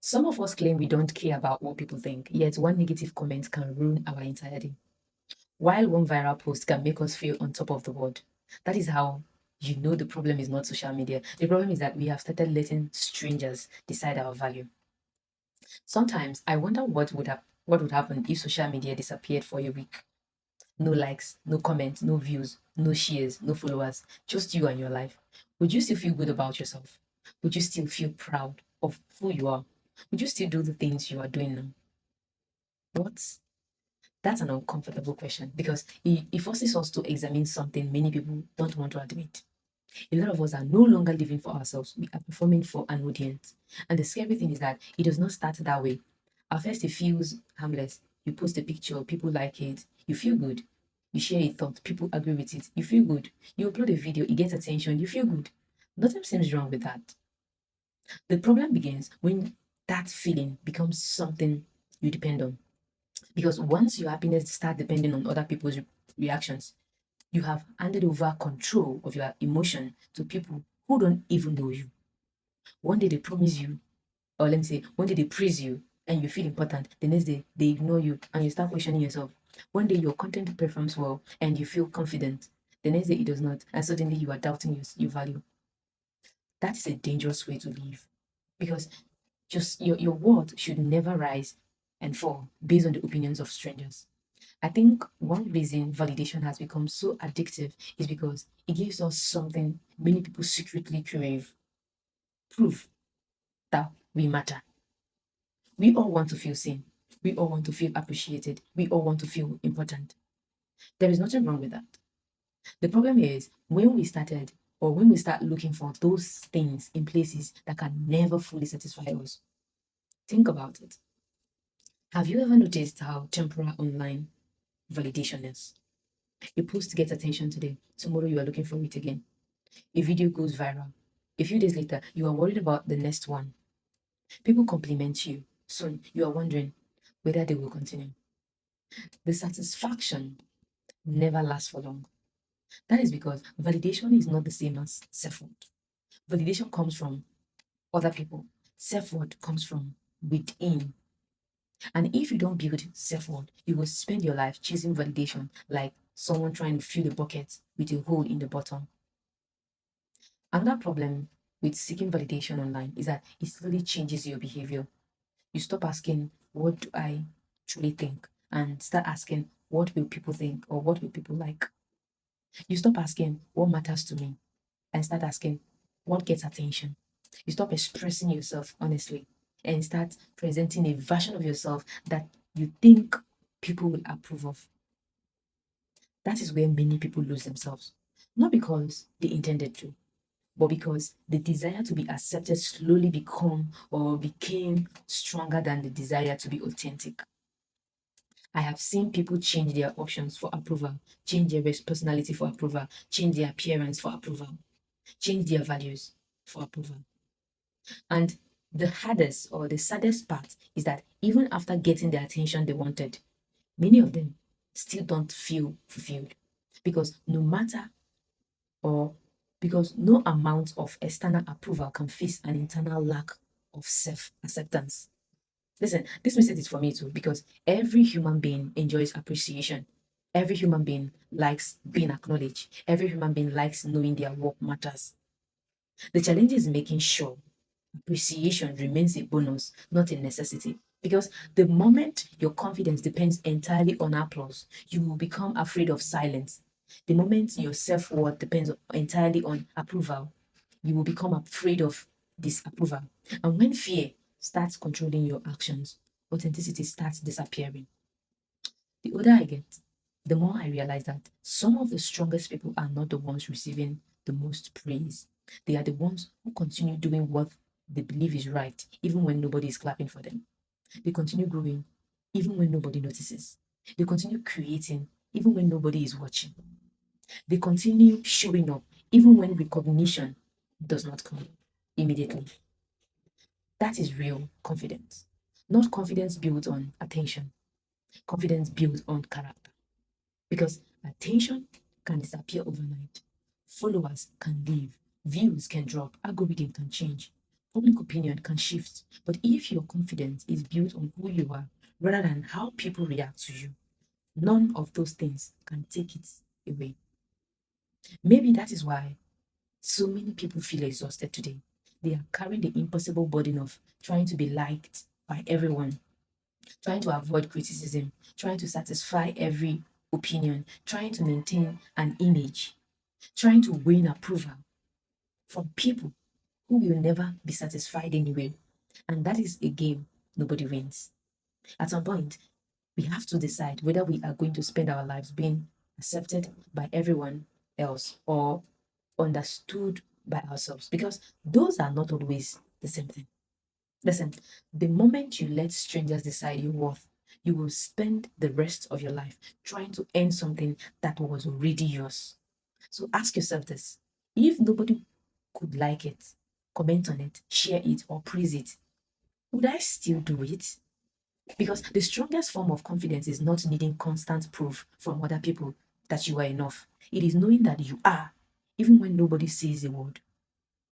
Some of us claim we don't care about what people think, yet one negative comment can ruin our entire day. While one viral post can make us feel on top of the world. That is how you know the problem is not social media. The problem is that we have started letting strangers decide our value. Sometimes I wonder what would happen if social media disappeared for a week. No likes, no comments, no views, no shares, no followers, just you and your life. Would you still feel good about yourself? Would you still feel proud of who you are? Would you still do the things you are doing now? What? That's an uncomfortable question because it forces us to examine something many people don't want to admit. A lot of us are no longer living for ourselves, we are performing for an audience. And the scary thing is that it does not start that way. At first, it feels harmless. You post a picture, people like it, you feel good. You share a thought, people agree with it, you feel good. You upload a video, it gets attention, you feel good. Nothing seems wrong with that. The problem begins when that feeling becomes something you depend on. Because once your happiness starts depending on other people's reactions, you have handed over control of your emotion to people who don't even know you. One day they promise you, or let me say, one day they praise you and you feel important. The next day they ignore you and you start questioning yourself. One day your content performs well and you feel confident. The next day it does not, and suddenly you are doubting your value. That is a dangerous way to live because just your worth should never rise and fall based on the opinions of strangers. I think one reason validation has become so addictive is because it gives us something many people secretly crave: proof that we matter. We all want to feel seen. We all want to feel appreciated. We all want to feel important. There is nothing wrong with that. The problem is when we started or when we start looking for those things in places that can never fully satisfy us. Think about it. Have you ever noticed how temporary online validation is? A post gets attention today, tomorrow you are looking for it again. A video goes viral. A few days later, you are worried about the next one. People compliment you. Soon, you are wondering whether they will continue. The satisfaction never lasts for long. That is because validation is not the same as self worth. Validation comes from other people, self worth comes from within. And if you don't build self worth, you will spend your life chasing validation like someone trying to fill a bucket with a hole in the bottom. Another problem with seeking validation online is that it slowly changes your behavior. You stop asking, what do I truly think? And start asking, what will people think or what will people like? You stop asking, what matters to me? And start asking, what gets attention? You stop expressing yourself honestly and start presenting a version of yourself that you think people will approve of. That is where many people lose themselves. Not because they intended to, but because the desire to be accepted slowly became stronger than the desire to be authentic. I have seen people change their options for approval, change their personality for approval, change their appearance for approval, change their values for approval. And the hardest or the saddest part is that even after getting the attention they wanted, many of them still don't feel fulfilled because no matter or because no amount of external approval can fix an internal lack of self acceptance. Listen, this message is for me too because every human being enjoys appreciation. Every human being likes being acknowledged. Every human being likes knowing their work matters. The challenge is making sure appreciation remains a bonus, not a necessity. Because the moment your confidence depends entirely on applause, you will become afraid of silence. The moment your self worth depends entirely on approval, you will become afraid of disapproval. And when fear starts controlling your actions, authenticity starts disappearing. The older I get, the more I realize that some of the strongest people are not the ones receiving the most praise. They are the ones who continue doing what they believe is right, even when nobody is clapping for them. They continue growing, even when nobody notices. They continue creating, even when nobody is watching. They continue showing up, even when recognition does not come immediately. That is real confidence. Not confidence built on attention, confidence built on character. Because attention can disappear overnight. Followers can leave. Views can drop. Algorithm can change. Public opinion can shift, but if your confidence is built on who you are rather than how people react to you, none of those things can take it away. Maybe that is why so many people feel exhausted today. They are carrying the impossible burden of trying to be liked by everyone, trying to avoid criticism, trying to satisfy every opinion, trying to maintain an image, trying to win approval from people who will never be satisfied anyway. And that is a game nobody wins. At some point, we have to decide whether we are going to spend our lives being accepted by everyone else or understood by ourselves, because those are not always the same thing. Listen, the moment you let strangers decide your worth, you will spend the rest of your life trying to earn something that was already yours. So ask yourself this: if nobody could like it, comment on it, share it, or praise it, would I still do it? Because the strongest form of confidence is not needing constant proof from other people that you are enough. It is knowing that you are, even when nobody says a word.